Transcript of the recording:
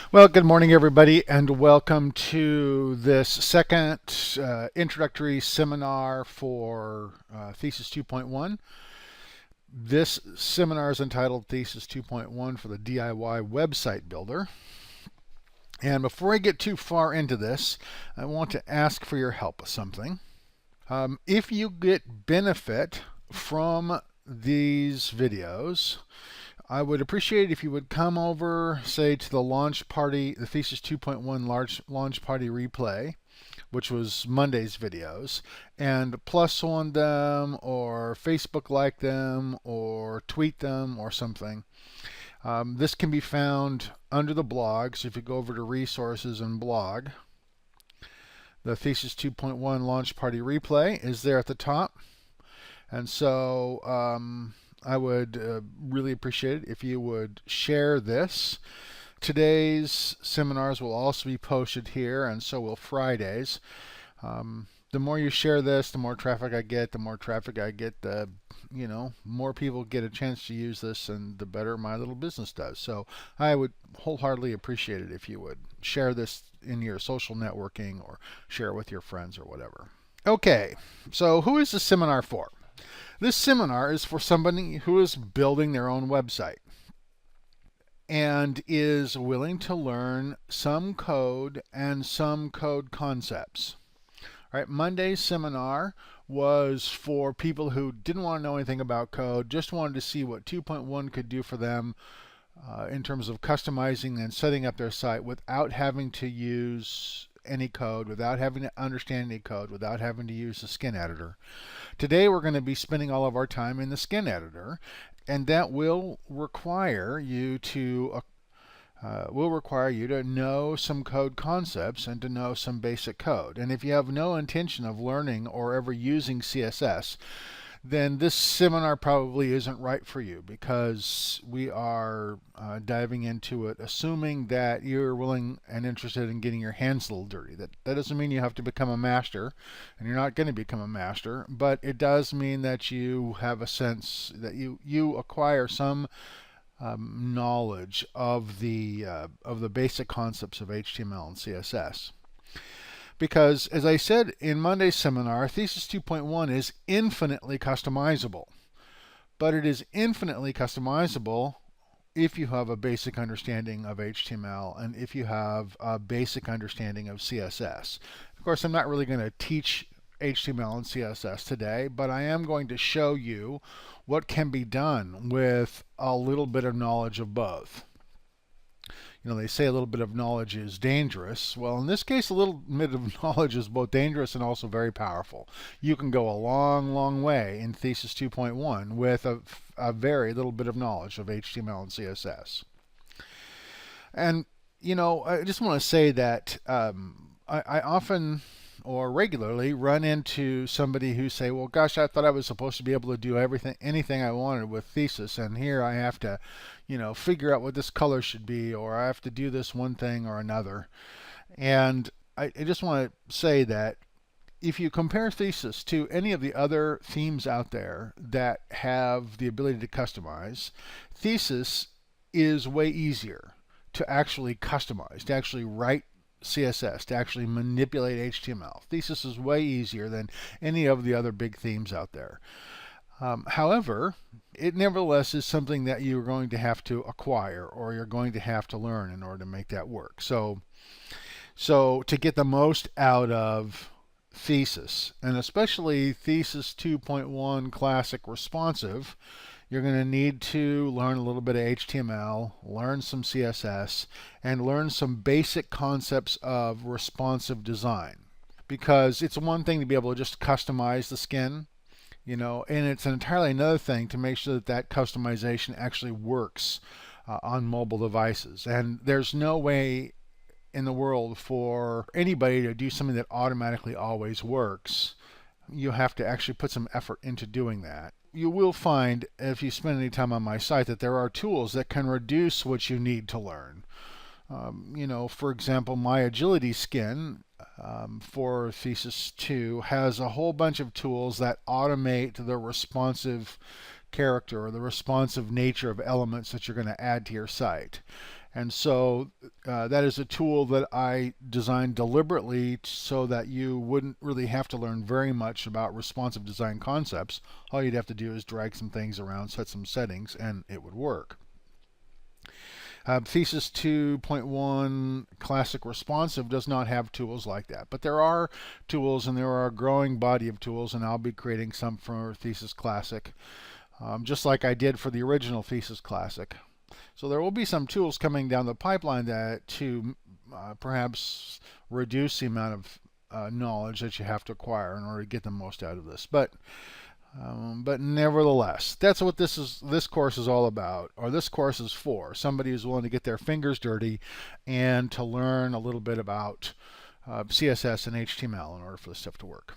Well, good morning, everybody, and welcome to this second introductory seminar for Thesis 2.1. This seminar is entitled Thesis 2.1 for the DIY Website Builder. And before I get too far into this, I want to ask for your help with something. If you get benefit from these videos, I would appreciate if you would come over, say, to the launch party, the Thesis 2.1 launch party replay, which was Monday's videos, and plus one them, or Facebook like them, or tweet them, or something. This can be found under the blog, so if you go over to Resources and Blog, the Thesis 2.1 launch party replay is there at the top. And so I would really appreciate it if you would share this. Today's seminars will also be posted here, and so will Fridays. The more you share this, the more traffic I get. The more traffic I get, the more people get a chance to use this, and the better my little business does. So I would wholeheartedly appreciate it if you would share this in your social networking or share it with your friends or whatever. Okay, so who is this seminar for? This seminar is for somebody who is building their own website and is willing to learn some code and some code concepts. All right, Monday's seminar was for people who didn't want to know anything about code, just wanted to see what 2.1 could do for them in terms of customizing and setting up their site without having to use any code, without having to understand any code, without having to use the skin editor. Today we're going to be spending all of our time in the skin editor, and that will require you to know some code concepts and to know some basic code. And if you have no intention of learning or ever using CSS, then this seminar probably isn't right for you, because we are diving into it assuming that you're willing and interested in getting your hands a little dirty. That doesn't mean you have to become a master, and you're not going to become a master, but it does mean that you have a sense that you acquire some knowledge of the basic concepts of HTML and CSS. Because, as I said in Monday's seminar, Thesis 2.1 is infinitely customizable. But it is infinitely customizable if you have a basic understanding of HTML and if you have a basic understanding of CSS. Of course, I'm not really going to teach HTML and CSS today, but I am going to show you what can be done with a little bit of knowledge of both. They say a little bit of knowledge is dangerous. Well, in this case, a little bit of knowledge is both dangerous and also very powerful. You can go a long, long way in Thesis 2.1 with a very little bit of knowledge of HTML and CSS. And, I just want to say that I often or regularly run into somebody who say, well, gosh, I thought I was supposed to be able to do anything I wanted with Thesis, and here I have to, figure out what this color should be, or I have to do this one thing or another. And I just want to say that if you compare Thesis to any of the other themes out there that have the ability to customize, Thesis is way easier to actually customize, to actually write CSS, to actually manipulate HTML. Thesis is way easier than any of the other big themes out there. However, it nevertheless is something that you're going to have to acquire, or you're going to have to learn in order to make that work. So to get the most out of Thesis, and especially Thesis 2.1 Classic Responsive, you're going to need to learn a little bit of HTML, learn some CSS, and learn some basic concepts of responsive design. Because it's one thing to be able to just customize the skin, and it's entirely another thing to make sure that customization actually works on mobile devices. And there's no way in the world for anybody to do something that automatically always works. You have to actually put some effort into doing that. You will find, if you spend any time on my site, that there are tools that can reduce what you need to learn. For example, my agility skin for Thesis 2 has a whole bunch of tools that automate the responsive character or the responsive nature of elements that you're going to add to your site. And so that is a tool that I designed deliberately so that you wouldn't really have to learn very much about responsive design concepts. All you'd have to do is drag some things around, set some settings, and it would work. Thesis 2.1 Classic Responsive does not have tools like that, but there are tools, and there are a growing body of tools, and I'll be creating some for Thesis Classic, just like I did for the original Thesis Classic. So there will be some tools coming down the pipeline that to perhaps reduce the amount of knowledge that you have to acquire in order to get the most out of this. But nevertheless, that's what this course is all about, or this course is for. Somebody who's willing to get their fingers dirty and to learn a little bit about CSS and HTML in order for this stuff to work.